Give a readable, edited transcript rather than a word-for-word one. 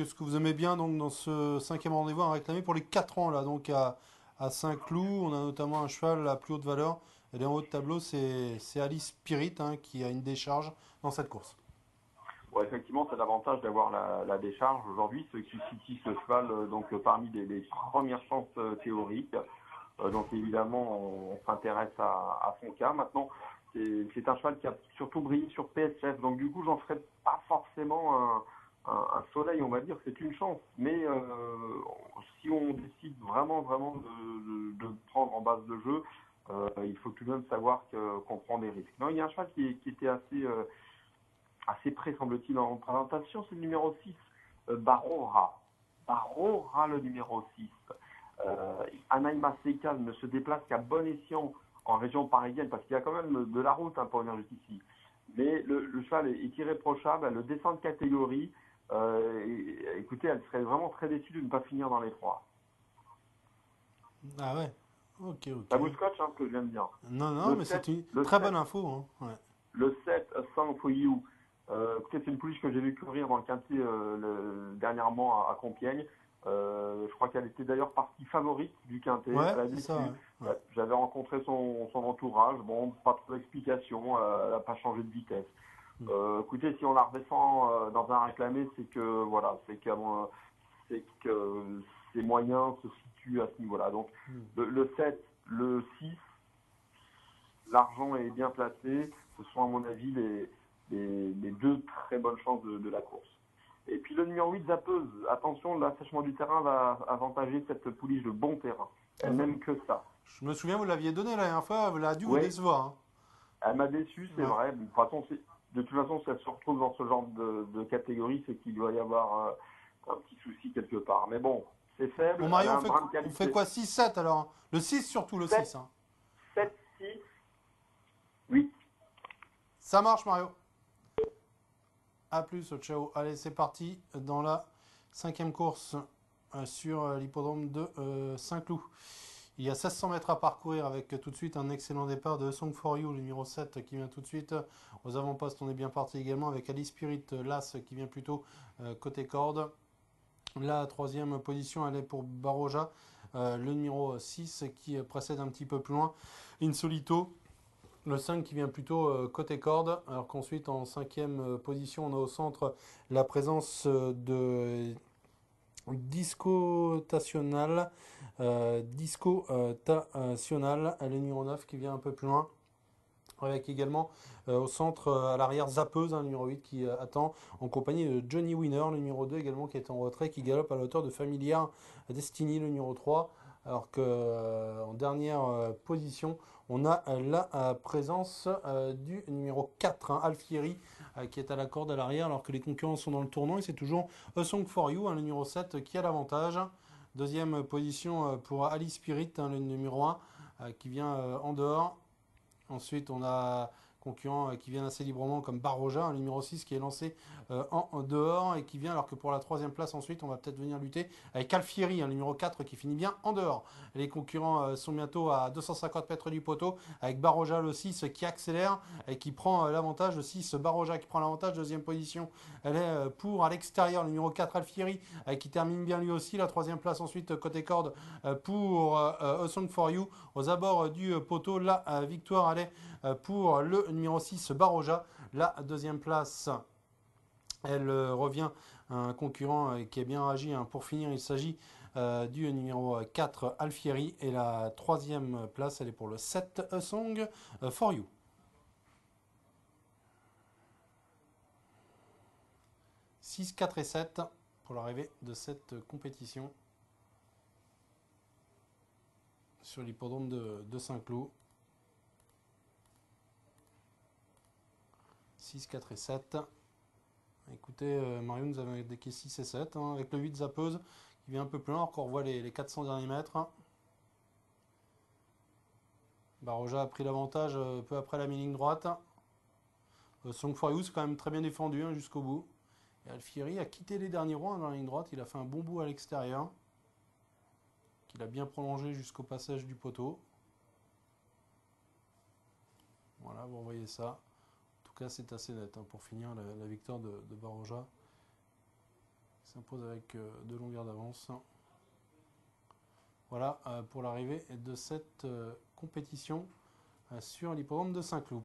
ce que vous aimez bien donc, dans ce cinquième rendez-vous à réclamer pour les 4 ans là, donc à Saint-Cloud, on a notamment un cheval à plus haute valeur. Elle est en haut de tableau, c'est Alice Spirit hein, qui a une décharge dans cette course. Bon, effectivement, c'est l'avantage d'avoir la décharge aujourd'hui, ce qui situe ce cheval parmi les premières chances théoriques. Donc évidemment, on s'intéresse à son cas. Maintenant, c'est un cheval qui a surtout brillé sur PSF. Donc du coup, j'en ferai pas forcément un soleil, on va dire. C'est une chance. Mais si on décide vraiment de prendre en base de jeu, il faut tout de même savoir qu'on prend des risques. Non, il y a un cheval qui était assez près, semble-t-il, en présentation. C'est le numéro 6, Barora. Barora, le numéro 6. Anaïma Sekal ne se déplace qu'à bon escient en région parisienne, parce qu'il y a quand même de la route pour venir jusqu'ici. Mais le cheval est irréprochable, elle le descend de catégorie. Écoutez, elle serait vraiment très déçue de ne pas finir dans les trois. Ah ouais, ok, ok. Ça vous scotche, ce que je viens de dire. Non, non, Le mais c'est 7, une le très bonne 7, info. Hein. Ouais. le 7 Song for You. Écoutez, c'est une pouliche que j'ai vu courir dans le quintet dernièrement à Compiègne. Je crois qu'elle était d'ailleurs partie favorite du quintet. Ouais, Elle a c'est ça. déçu. Ouais. Ouais. J'avais rencontré son entourage. Bon, pas trop d'explications. Elle n'a pas changé de vitesse. Hmm. Écoutez, si on la redescend dans un réclamé, c'est que ses moyens se situent à ce niveau-là. Donc Hmm. le 7, le 6, l'argent est bien placé. Ce sont à mon avis les deux très bonnes chances de la course. Et puis le numéro 8, Zapeuse. Attention, l'assèchement du terrain va avantager cette pouliche de bon terrain. Elle Enfin, n'aime que ça. je me souviens, vous l'aviez donné la dernière fois, elle a dû vous Oui, décevoir. elle m'a déçu, Hein. c'est Ouais. vrai. De toute façon, si elle se retrouve dans ce genre de catégorie, c'est qu'il doit y avoir un petit souci quelque part. Mais bon, c'est Bon, faible, elle Mario, a un brin de on fait qualité. quoi 6-7 alors? Le 6 surtout, le 6. 7, Hein. 7, 6, 8. Ça marche, Mario. A plus, ciao. Allez, c'est parti dans la cinquième course sur l'hippodrome de Saint-Cloud. Il y a 1600 mètres à parcourir avec tout de suite un excellent départ de Song for You, le numéro 7 qui vient tout de suite. Aux avant-postes, on est bien parti également avec Ali Spirit, l'As qui vient plutôt côté corde. La troisième position, elle est pour Baroja, le numéro 6 qui précède un petit peu plus loin. Insolito, le 5 qui vient plutôt côté corde, alors qu'ensuite en cinquième position, on a au centre la présence de Disco Tational, le numéro 9 qui vient un peu plus loin. Avec également au centre, à l'arrière, Zapeuse, le numéro 8 qui attend en compagnie de Johnny Winner, le numéro 2 également qui est en retrait, qui galope à la hauteur de Familiar Destiny, le numéro 3. Alors que en dernière position, on a la présence du numéro 4, hein, Alfieri, qui est à la corde à l'arrière, alors que les concurrents sont dans le tournant. Et c'est toujours A Song for You, hein, le numéro 7, qui a l'avantage. Deuxième position pour Alice Spirit, hein, le numéro 1, qui vient en dehors. Ensuite, on a concurrents qui viennent assez librement comme Barroja, un numéro 6 qui est lancé en dehors et qui vient alors que pour la troisième place ensuite on va peut-être venir lutter avec Alfieri, un numéro 4 qui finit bien en dehors. Les concurrents sont bientôt à 250 mètres du poteau avec Barroja le 6 qui accélère et qui prend l'avantage. Le 6 Barroja qui prend l'avantage, deuxième position elle est pour à l'extérieur le numéro 4 Alfieri qui termine bien lui aussi. La troisième place ensuite côté corde pour A Song for You aux abords du poteau. La victoire elle est pour le numéro 6 Barroja. La deuxième place, elle revient à un concurrent qui est bien agi. Hein. Pour finir, il s'agit du numéro 4 Alfieri. Et la troisième place, elle est pour le 7 A Song for You. 6, 4 et 7 pour l'arrivée de cette compétition sur l'hippodrome de Saint-Cloud. 6, 4 et 7. Écoutez, Mario nous avait indiqué 6 et 7, hein, avec le 8 Zapeuse qui vient un peu plus loin, alors qu'on revoit les 400 derniers mètres. Baroja a pris l'avantage peu après la mi-ligne droite. Song for You, c'est quand même très bien défendu hein, jusqu'au bout. Et Alfieri a quitté les derniers rangs hein, dans la ligne droite, il a fait un bon bout à l'extérieur, qu'il a bien prolongé jusqu'au passage du poteau. Voilà, vous voyez ça. En tout cas, c'est assez net hein, pour finir la victoire de Baroja. s'impose avec 2 longueurs d'avance. Voilà pour l'arrivée de cette compétition sur l'hippodrome de Saint-Cloud.